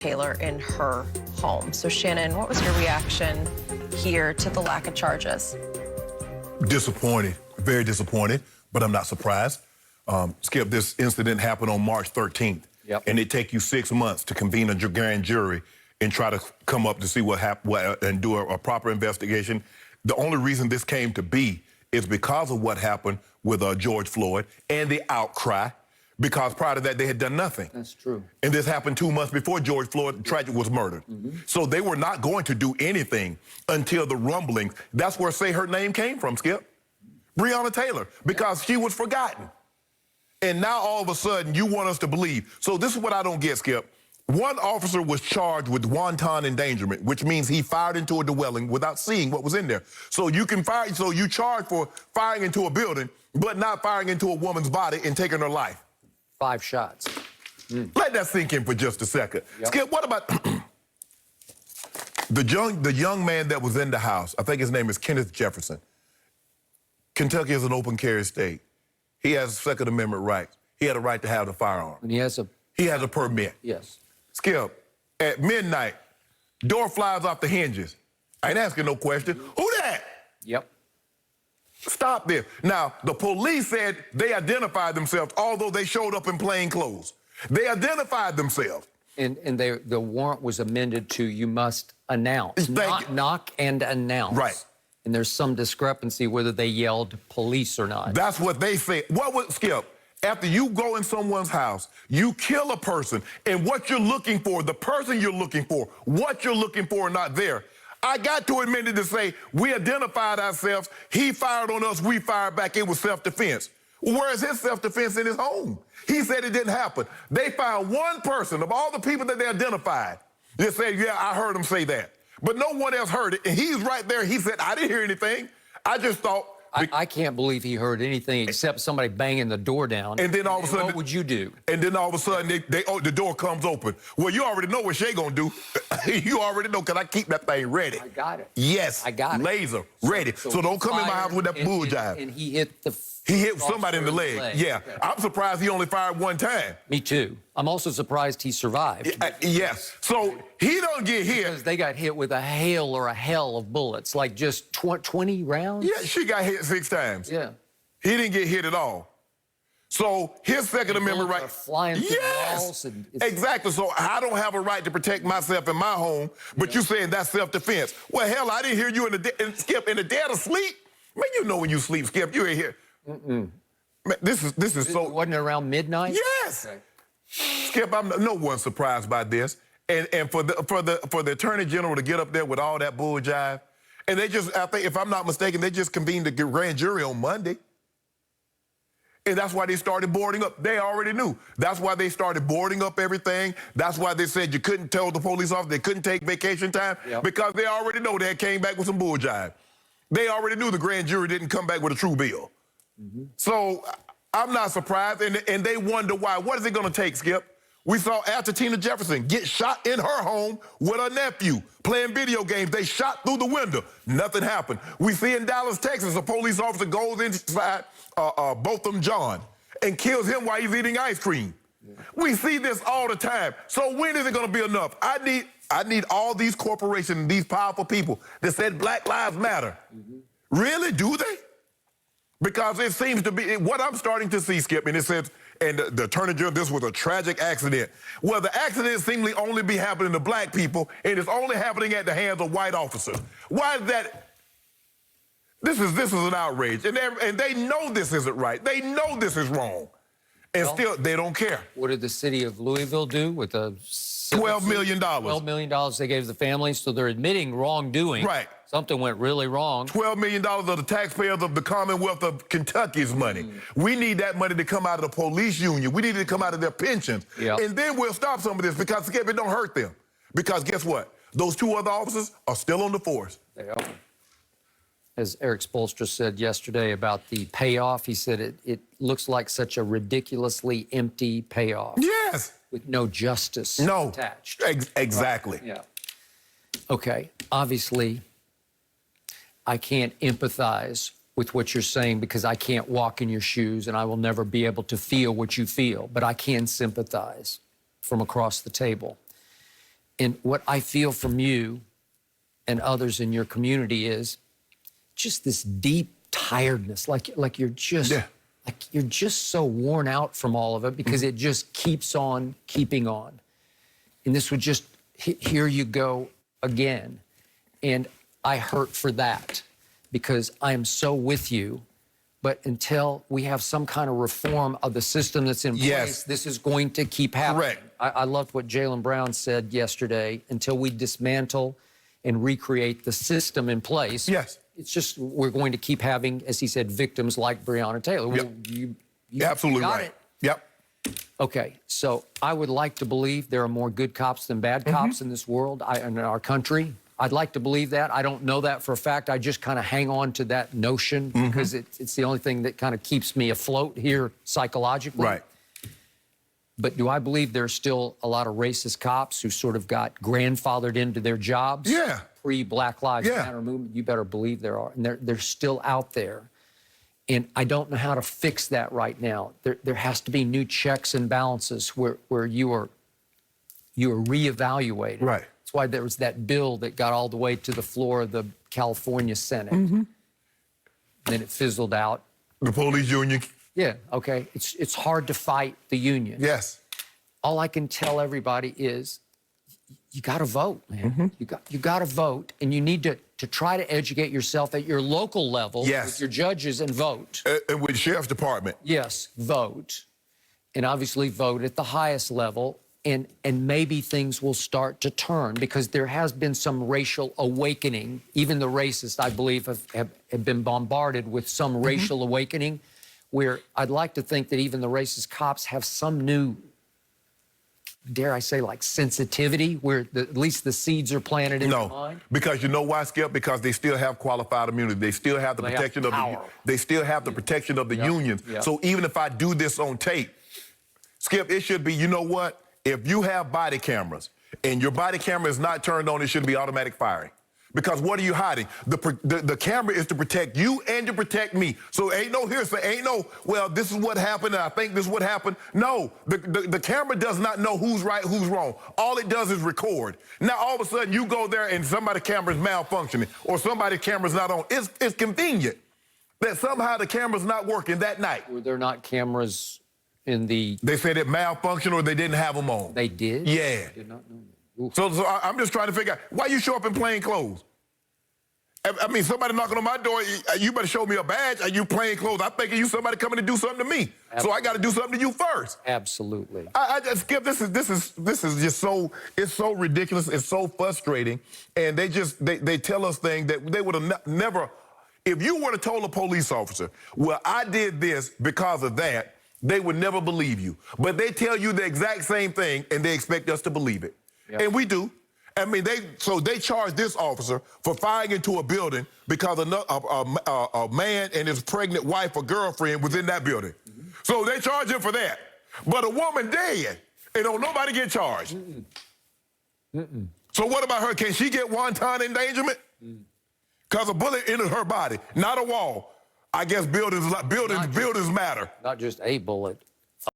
Taylor in her home. So, Shannon, what was your reaction here to the lack of charges? Disappointed, very disappointed, but I'm not surprised. Skip, this incident happened on March 13th. Yep. And it take you 6 months to convene a grand jury and try to come up to see what happened and do a proper investigation. The only reason this came to be is because of what happened with George Floyd and the outcry, because prior to that, they had done nothing. That's true. And this happened 2 months before George Floyd tragic was murdered. So they were not going to do anything until the rumblings. That's where Say Her Name came from, Skip. Breonna Taylor, because she was forgotten. And now all of a sudden you want us to believe. So this is what I don't get, Skip. One officer was charged with wanton endangerment, which means he fired into a dwelling without seeing what was in there. So you can fire, so you charge for firing into a building, but not firing into a woman's body and taking her life. 5 shots. Let that sink in for just a second. Yep. Skip, what about the young man that was in the house? I think his name is Kenneth Jefferson. Kentucky is an open carry state. He has Second Amendment rights. He had a right to have the firearm. And he has a permit. Yes. Skip, at midnight, door flies off the hinges. I ain't asking no question. Who that? Yep. Stop this. Now, the police said they identified themselves, although they showed up in plain clothes. They identified themselves. And the warrant was amended to you must announce, knock and announce. Right. And there's some discrepancy whether they yelled police or not. That's what they say. What would, Skip, after you go in someone's house, you kill a person, and what you're looking for, the person you're looking for, what you're looking for are not there. I got to admit it to say, we identified ourselves, he fired on us, we fired back, it was self-defense. Where is his self-defense in his home? He said it didn't happen. They found one person of all the people that they identified that said, yeah, I heard him say that. But no one else heard it, and he's right there. He said, I didn't hear anything. I just thought... I can't believe he heard anything except somebody banging the door down. And then all of a sudden... What would you do? And then all of a sudden, the door comes open. Well, you already know what Shay gonna do. You already know, because I keep that thing ready. I got it. Yes. I got it. Laser, ready. So don't come in my house with that bull jive. And he hit the... He hit somebody in the leg. Yeah. Okay. I'm surprised he only fired one time. Me too. I'm also surprised he survived. Yes. So he don't get hit. Because they got hit with a hail or a hell of bullets, like just 20 rounds? Yeah, she got hit 6 times. Yeah. He didn't get hit at all. So his Second Amendment right... flying through the walls. And exactly. So I don't have a right to protect myself in my home, but you saying that's self-defense. Well, hell, I didn't hear you Skip, in the dead of sleep. Man, you know when you sleep, Skip, you ain't here. Man, this is so... Wasn't it around midnight? Yes. Okay. Skip, I'm no one surprised by this. And for the Attorney General to get up there with all that bull jive, and they just, I think, if I'm not mistaken, they just convened the grand jury on Monday. And that's why they started boarding up. They already knew. That's why they started boarding up everything. That's why they said you couldn't tell the police officer they couldn't take vacation time, because they already know they came back with some bull jive. They already knew the grand jury didn't come back with a true bill. So I'm not surprised, and they wonder why. What is it going to take, Skip? We saw after Tina Jefferson get shot in her home with her nephew playing video games. They shot through the window. Nothing happened. We see in Dallas, Texas, a police officer goes inside Botham John and kills him while he's eating ice cream. We see this all the time. So when is it going to be enough? I need all these corporations, these powerful people that said Black Lives Matter. Really? Do they? Because it seems to be, what I'm starting to see, Skip, and it says, and the Attorney General, this was a tragic accident. Well, the accident seemingly only be happening to black people, and it's only happening at the hands of white officers. Why is that? This is an outrage, and they know this isn't right. They know this is wrong, and still they don't care. What did the city of Louisville do with the $12 million? $12 million they gave the families, so they're admitting wrongdoing. Right. Something went really wrong. $12 million of the taxpayers of the Commonwealth of Kentucky's money. We need that money to come out of the police union. We need it to come out of their pensions. And then we'll stop some of this, because Skip, it don't hurt them. Because guess what? Those 2 other officers are still on the force. They are. As Eric Spoelstra said yesterday about the payoff, he said it looks like such a ridiculously empty payoff. Yes. With no justice attached. Exactly. Right. Yeah. Okay. Obviously, I can't empathize with what you're saying because I can't walk in your shoes and I will never be able to feel what you feel, but I can sympathize from across the table. And what I feel from you and others in your community is just this deep tiredness, like you're just like you're just so worn out from all of it because it just keeps on keeping on. And this would just here you go again. And I hurt for that because I am so with you. But until we have some kind of reform of the system that's in place, this is going to keep happening. Correct. I loved what Jaylen Brown said yesterday. Until we dismantle and recreate the system in place, it's just we're going to keep having, as he said, victims like Breonna Taylor. Well, you absolutely got right. it. Yep. Okay, so I would like to believe there are more good cops than bad cops in this world, in our country. I'd like to believe that. I don't know that for a fact. I just kind of hang on to that notion because it's the only thing that kind of keeps me afloat here psychologically. Right. But do I believe there's still a lot of racist cops who sort of got grandfathered into their jobs? Yeah. Pre-Black Lives Matter movement? You better believe there are. And they're still out there. And I don't know how to fix that right now. There has to be new checks and balances where you are reevaluated. Right. That's why there was that bill that got all the way to the floor of the California Senate. Then it fizzled out. The police union. Yeah, okay. It's hard to fight the union. Yes. All I can tell everybody is you got to vote, man. You got to vote, and you need to try to educate yourself at your local level with your judges and vote. And with the sheriff's department. Yes, vote. And obviously vote at the highest level. And maybe things will start to turn because there has been some racial awakening. Even the racists, I believe, have been bombarded with some racial awakening where I'd like to think that even the racist cops have some new, dare I say, like sensitivity where at least the seeds are planted in their mind. Because you know why, Skip? Because they still have qualified immunity. They still have the protection of they still have the protection of the unions. So even if I do this on tape, Skip, it should be, you know what? If you have body cameras and your body camera is not turned on, it should be automatic firing. Because what are you hiding? The camera is to protect you and to protect me. So ain't no hearsay, ain't no, well, this is what happened and I think this is what happened. No, the camera does not know who's right, who's wrong. All it does is record. Now, all of a sudden, you go there and somebody's camera is malfunctioning or somebody's camera's not on. It's convenient that somehow the camera's not working that night. Were there not cameras in the... They said it malfunctioned or they didn't have them on. They did? Yeah. I did not know that. So I'm just trying to figure out, why you show up in plain clothes? I mean, somebody knocking on my door, you better show me a badge. Are you plain clothes? I'm thinking you somebody coming to do something to me. Absolutely. So I got to do something to you first. Absolutely. I just, Skip, this is just so, it's so ridiculous. It's so frustrating. And they tell us things that they would have never, if you would have told a police officer, well, I did this because of that, they would never believe you. But they tell you the exact same thing, and they expect us to believe it. Yep. And we do. I mean, they charge this officer for firing into a building because a man and his pregnant wife or girlfriend was in that building. So they charge him for that. But a woman dead, and don't nobody get charged. So what about her? Can she get wanton endangerment? Because a bullet entered her body, not a wall. I guess buildings matter. Not just a bullet.